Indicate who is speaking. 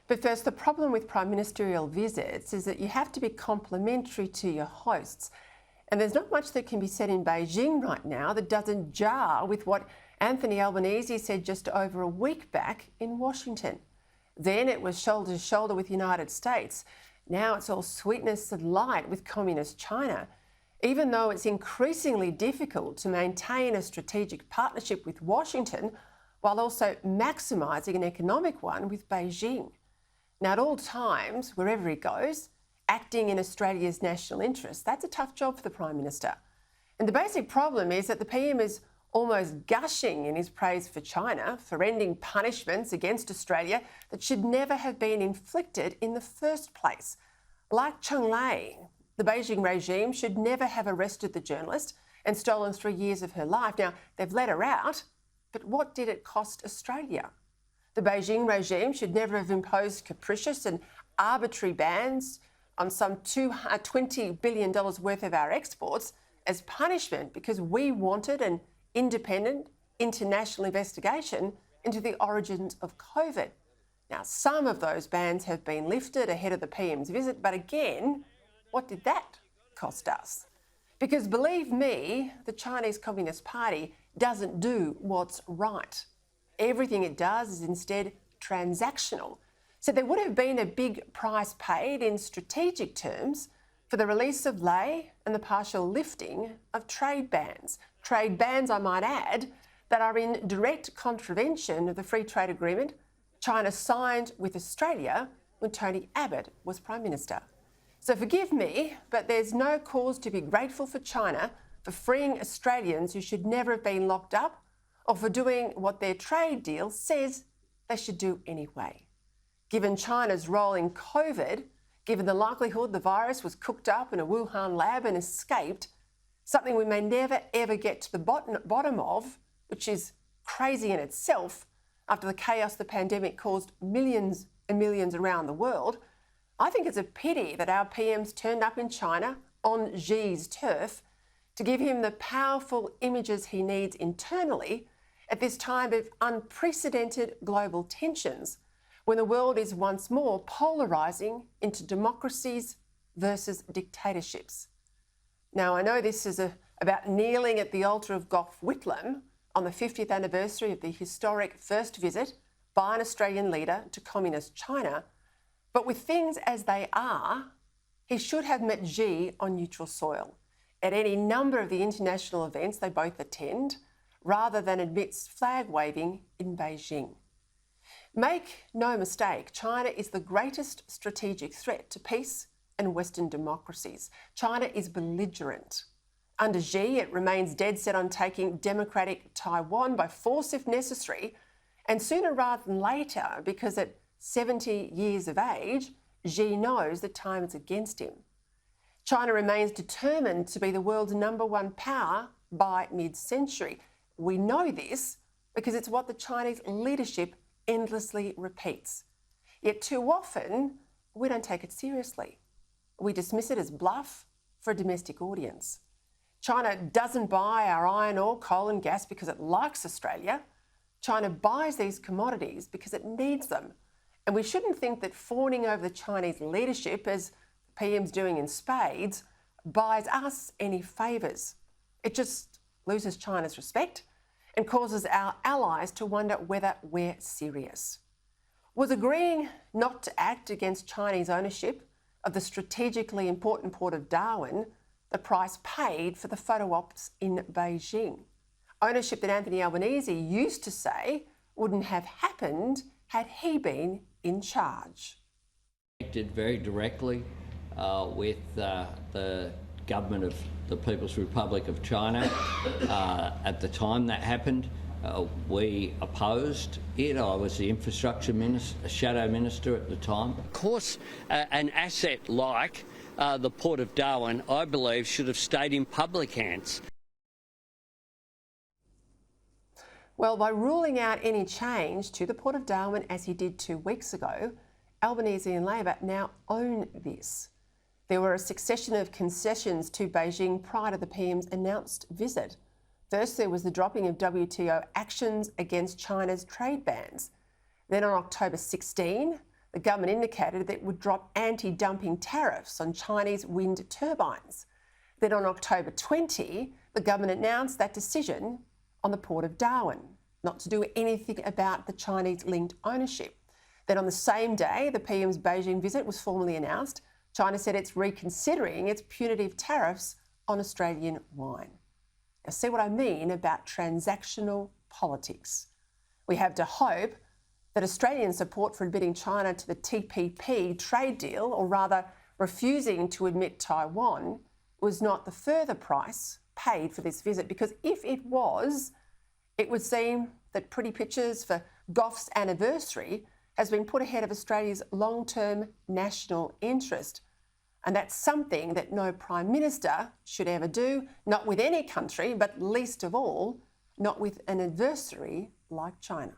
Speaker 1: But first, the problem with prime ministerial visits is that you have to be complimentary to your hosts. And there's not much that can be said in Beijing right now that doesn't jar with what Anthony Albanese said just over a week back in Washington. Then it was shoulder to shoulder with the United States. Now it's all sweetness and light with communist China, even though it's increasingly difficult to maintain a strategic partnership with Washington while also maximising an economic one with Beijing. Now, at all times, wherever he goes, acting in Australia's national interest, that's a tough job for the Prime Minister. And the basic problem is that the PM is almost gushing in his praise for China for ending punishments against Australia that should never have been inflicted in the first place. Like Cheng Lei, the Beijing regime should never have arrested the journalist and stolen 3 years of her life. Now, they've let her out, but what did it cost Australia? The Beijing regime should never have imposed capricious and arbitrary bans on some $20 billion worth of our exports as punishment because we wanted an independent international investigation into the origins of COVID. Now, some of those bans have been lifted ahead of the PM's visit, but again, what did that cost us? Because believe me, the Chinese Communist Party doesn't do what's right. Everything it does is instead transactional. So there would have been a big price paid in strategic terms for the release of Lei and the partial lifting of trade bans. Trade bans, I might add, that are in direct contravention of the free trade agreement China signed with Australia when Tony Abbott was Prime Minister. So forgive me, but there's no cause to be grateful for China for freeing Australians who should never have been locked up or for doing what their trade deal says they should do anyway. Given China's role in COVID, given the likelihood the virus was cooked up in a Wuhan lab and escaped, something we may never ever get to the bottom of, which is crazy in itself after the chaos the pandemic caused millions and millions around the world, I think it's a pity that our PM's turned up in China on Xi's turf to give him the powerful images he needs internally at this time of unprecedented global tensions, when the world is once more polarising into democracies versus dictatorships. Now, I know this is about kneeling at the altar of Gough Whitlam on the 50th anniversary of the historic first visit by an Australian leader to communist China, but with things as they are, he should have met Xi on neutral soil at any number of the international events they both attend, rather than amidst flag-waving in Beijing. Make no mistake, China is the greatest strategic threat to peace and Western democracies. China is belligerent. Under Xi, it remains dead set on taking democratic Taiwan by force if necessary, and sooner rather than later, because at 70 years of age, Xi knows that time is against him. China remains determined to be the world's #1 power by mid-century. We know this because it's what the Chinese leadership endlessly repeats. Yet too often, we don't take it seriously. We dismiss it as bluff for a domestic audience. China doesn't buy our iron ore, coal and gas because it likes Australia. China buys these commodities because it needs them. And we shouldn't think that fawning over the Chinese leadership, as the PM's doing in spades, buys us any favours. It just loses China's respect and causes our allies to wonder whether we're serious. Was agreeing not to act against Chinese ownership of the strategically important port of Darwin the price paid for the photo ops in Beijing? Ownership that Anthony Albanese used to say wouldn't have happened had he been in charge.
Speaker 2: Connected very directly with the government of the People's Republic of China. At the time that happened, we opposed it. I was the infrastructure minister, shadow minister at the time.
Speaker 3: Of course, an asset like the Port of Darwin, I believe, should have stayed in public hands.
Speaker 1: Well, by ruling out any change to the Port of Darwin, as he did 2 weeks ago, Albanese and Labor now own this. There were a succession of concessions to Beijing prior to the PM's announced visit. First, there was the dropping of WTO actions against China's trade bans. Then on October 16, the government indicated that it would drop anti-dumping tariffs on Chinese wind turbines. Then on October 20, the government announced that decision on the Port of Darwin, not to do anything about the Chinese-linked ownership. Then on the same day, the PM's Beijing visit was formally announced. China said it's reconsidering its punitive tariffs on Australian wine. Now, see what I mean about transactional politics. We have to hope that Australian support for admitting China to the TPP trade deal, or rather refusing to admit Taiwan, was not the further price paid for this visit, because if it was, it would seem that pretty pictures for Goff's anniversary has been put ahead of Australia's long-term national interest. And that's something that no Prime Minister should ever do, not with any country, but least of all, not with an adversary like China.